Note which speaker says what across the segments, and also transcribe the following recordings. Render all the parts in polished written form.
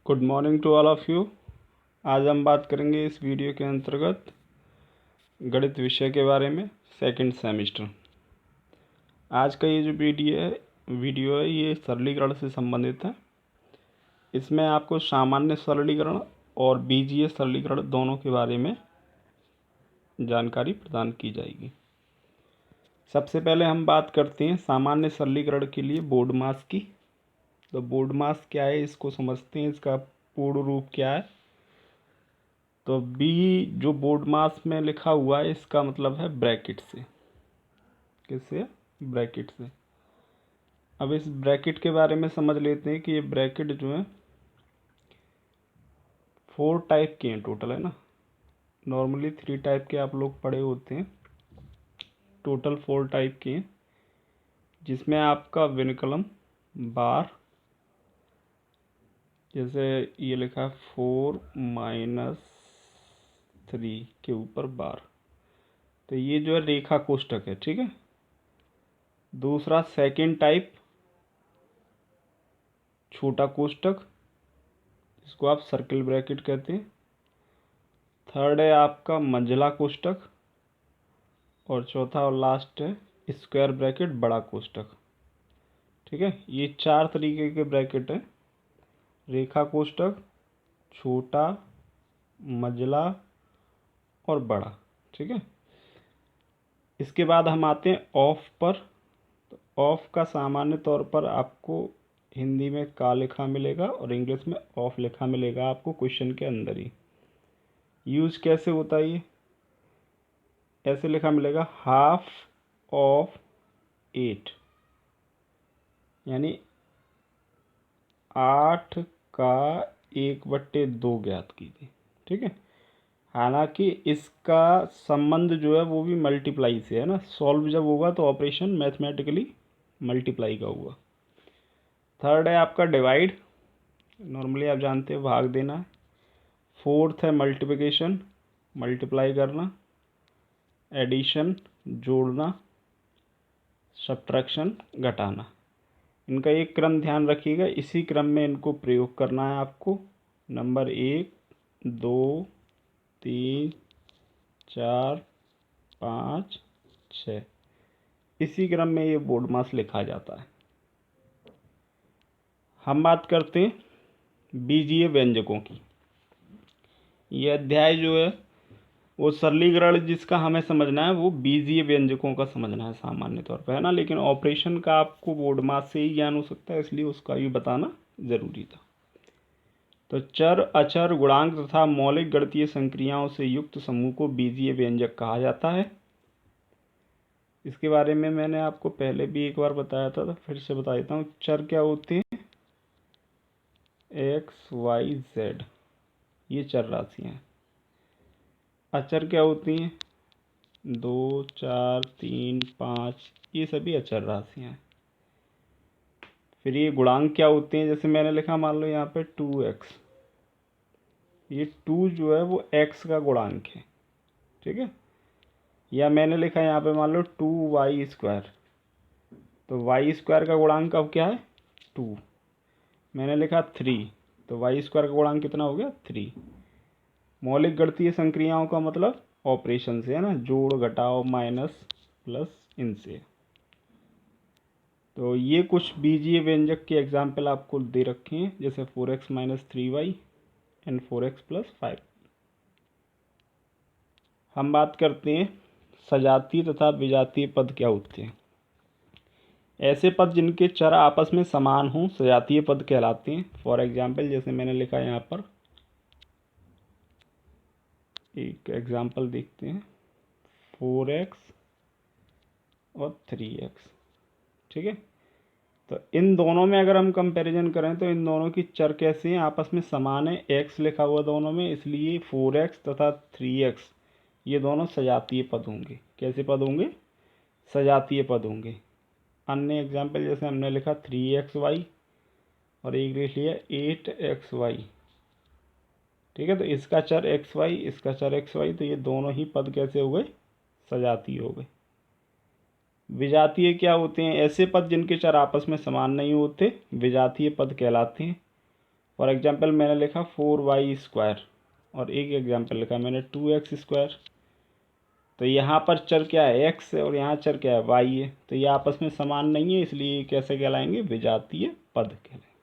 Speaker 1: Good morning to all of you. आज हम बात करेंगे इस वीडियो के अंतर्गत गणित विषय के बारे में, सेकंड सेमेस्टर। आज का ये जो वीडियो है ये सरलीकरण से संबंधित है। इसमें आपको सामान्य सरलीकरण और बीजीय सरलीकरण दोनों के बारे में जानकारी प्रदान की जाएगी। सबसे पहले हम बात करते हैं सामान्य सरलीकरण के लिए बोर्ड मास की। तो बोर्ड मास क्या है इसको समझते हैं, इसका पूर्ण रूप क्या है। तो बी जो बोर्ड मास में लिखा हुआ है इसका मतलब है ब्रैकेट से। किससे? ब्रैकेट से। अब इस ब्रैकेट के बारे में समझ लेते हैं कि ये ब्रैकेट जो है 4 टाइप के हैं टोटल, है ना। नॉर्मली 3 टाइप के आप लोग पढ़े होते हैं, टोटल 4 टाइप के हैं, जिसमें आपका विनकलम बार, जैसे ये लिखा है 4-3 के ऊपर बार, तो ये जो है रेखा कोष्ठक है, ठीक है। दूसरा सेकंड टाइप छोटा कोष्ठक, इसको आप सर्किल ब्रैकेट कहते हैं। थर्ड है आपका मंझला कोष्ठक, और चौथा और लास्ट है स्क्वायर ब्रैकेट बड़ा कोष्ठक, ठीक है। ये 4 तरीके के ब्रैकेट हैं, रेखा कोष्ठक, छोटा, मंझला और बड़ा, ठीक है। इसके बाद हम आते हैं ऑफ पर। तो ऑफ का सामान्य तौर पर आपको हिंदी में का लिखा मिलेगा और इंग्लिश में ऑफ लिखा मिलेगा आपको क्वेश्चन के अंदर ही। यूज कैसे होता है ये? ऐसे लिखा मिलेगा 1/2 ऑफ 8, यानी 8 का 1/2 ज्ञात कीजिए, ठीक है। हालांकि इसका संबंध जो है वो भी मल्टीप्लाई से है ना। सॉल्व जब होगा तो ऑपरेशन मैथमेटिकली मल्टीप्लाई का हुआ। थर्ड है आपका डिवाइड, नॉर्मली आप जानते हो भाग देना। फोर्थ है मल्टीप्लिकेशन, मल्टीप्लाई करना। एडिशन जोड़ना। सब्ट्रैक्शन घटाना। इनका एक क्रम ध्यान रखिएगा, इसी क्रम में इनको प्रयोग करना है आपको। नंबर 1, 2, 3, 4, 5, 6, इसी क्रम में ये बोर्ड मास लिखा जाता है। हम बात करते हैं बीजीय व्यंजकों की। ये अध्याय जो है वो सरलीकरण जिसका हमें समझना है वो बीजीय व्यंजकों का समझना है सामान्य तौर पर, है ना। लेकिन ऑपरेशन का आपको बोर्ड मास से ही ज्ञान हो सकता है, इसलिए उसका भी बताना जरूरी था। तो चर, अचर, गुणांक तथा मौलिक गणितीय संक्रियाओं से युक्त समूह को बीजीय व्यंजक कहा जाता है। इसके बारे में मैंने आपको पहले भी एक बार बताया था, तो फिर से बता देता हूँ। चर क्या होते हैं? एक्स, वाई, जेड, ये चर राशियाँ हैं। अचर क्या होती हैं? 2, 4, 3, 5, ये सभी अचर राशियाँ हैं। फिर ये गुणांक क्या होते हैं? जैसे मैंने लिखा, मान लो यहाँ पे 2x, ये 2 जो है वो x का गुणांक है, ठीक है। या मैंने लिखा यहाँ पे मान लो 2y², तो y² का गुणांक अब क्या है? 2। मैंने लिखा 3, तो y² का गुणांक कितना हो गया? 3। मौलिक गणितीय संक्रियाओं का मतलब ऑपरेशन से, है ना, जोड़, घटाव, माइनस, प्लस, इनसे। तो ये कुछ बीजीय व्यंजक के एग्जाम्पल आपको दे रखे हैं, जैसे 4x - 3y एंड 4x + 5। हम बात करते हैं सजातीय तथा विजातीय पद क्या होते हैं। ऐसे पद जिनके चर आपस में समान हों सजातीय पद कहलाते हैं। फॉर एग्जाम्पल, जैसे मैंने लिखा यहाँ पर, एक एग्जाम्पल देखते हैं, 4x और 3x, ठीक है। तो इन दोनों में अगर हम कंपैरिजन करें तो इन दोनों की चर कैसे हैं? आपस में समान है, x लिखा हुआ दोनों में, इसलिए 4x तथा 3x ये दोनों सजातीय पद होंगे। कैसे पद होंगे? सजातीय पद होंगे। अन्य एग्जाम्पल, जैसे हमने लिखा 3xy और एक लिख लिया 8xy, ठीक है। तो इसका चर xy, इसका चर xy, तो ये दोनों ही पद कैसे हो गए? सजातीय हो गए। विजातीय क्या होते हैं? ऐसे पद जिनके चर आपस में समान नहीं होते विजातीय पद कहलाते हैं। फॉर एग्जांपल मैंने लिखा 4y² और एक एग्जांपल लिखा मैंने 2x²। तो यहाँ पर चर क्या है, x है, और यहाँ चर क्या है, y है। तो ये आपस में समान नहीं है, इसलिए कैसे कहलाएंगे, विजातीय पद कहलाएंगे।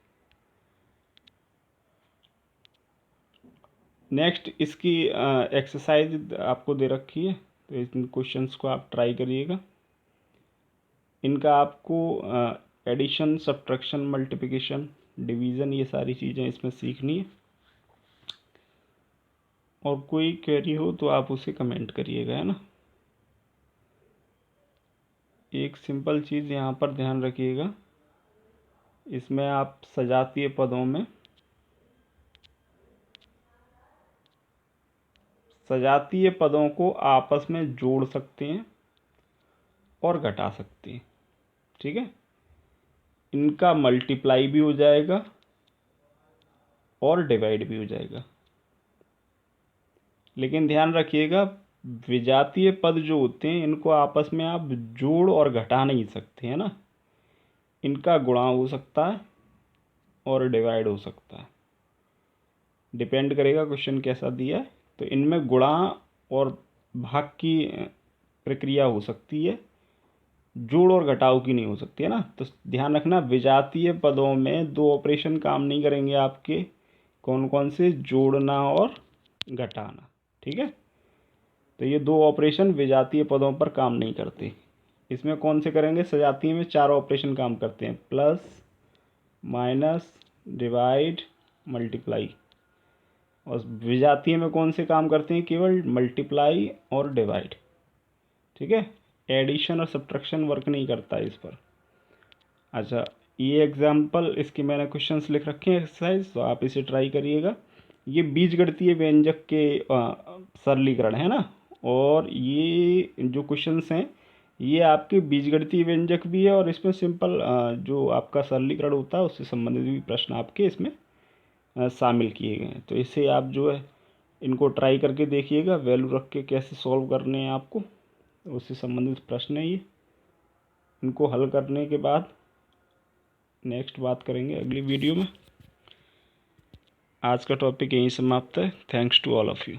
Speaker 1: नेक्स्ट इसकी एक्सरसाइज आपको दे रखी है, तो इन क्वेश्चंस को आप ट्राई करिएगा। इनका आपको एडिशन, सब्ट्रैक्शन, मल्टीप्लिकेशन, डिवीज़न, ये सारी चीज़ें इसमें सीखनी है। और कोई क्वेरी हो तो आप उसे कमेंट करिएगा, है ना। एक सिंपल चीज़ यहाँ पर ध्यान रखिएगा, इसमें आप सजातीय पदों में सजातीय पदों को आपस में जोड़ सकते हैं और घटा सकते हैं, ठीक है। इनका मल्टीप्लाई भी हो जाएगा और डिवाइड भी हो जाएगा। लेकिन ध्यान रखिएगा, विजातीय पद जो होते हैं इनको आपस में आप जोड़ और घटा नहीं सकते, है ना। इनका गुणा हो सकता है और डिवाइड हो सकता है, डिपेंड करेगा क्वेश्चन कैसा दिया है। तो इनमें गुणा और भाग की प्रक्रिया हो सकती है, जोड़ और घटाव की नहीं हो सकती, है ना। तो ध्यान रखना, विजातीय पदों में दो ऑपरेशन काम नहीं करेंगे आपके, कौन कौन से, जोड़ना और घटाना, ठीक है। तो ये दो ऑपरेशन विजातीय पदों पर काम नहीं करते। इसमें कौन से करेंगे, सजातीय में 4 ऑपरेशन काम करते हैं, प्लस, माइनस, डिवाइड, मल्टीप्लाई। और विजातीय में कौन से काम करते हैं, केवल मल्टीप्लाई और डिवाइड, ठीक है। एडिशन और सब्ट्रैक्शन वर्क नहीं करता है इस पर। अच्छा, ये एग्जाम्पल इसके मैंने क्वेश्चंस लिख रखे हैं एक्सरसाइज, तो आप इसे ट्राई करिएगा। ये बीजगणितीय व्यंजक के सरलीकरण है ना, और ये जो क्वेश्चंस हैं ये आपके बीजगणितीय व्यंजक भी है, और इसमें सिंपल जो आपका सरलीकरण होता है उससे संबंधित भी प्रश्न आपके इसमें शामिल किए गए हैं। तो इसे आप जो है इनको ट्राई करके देखिएगा, वैल्यू रख के कैसे सॉल्व करने हैं आपको, उससे संबंधित प्रश्न है ये। इनको हल करने के बाद नेक्स्ट बात करेंगे अगली वीडियो में। आज का टॉपिक यहीं समाप्त है। Thanks to all of you.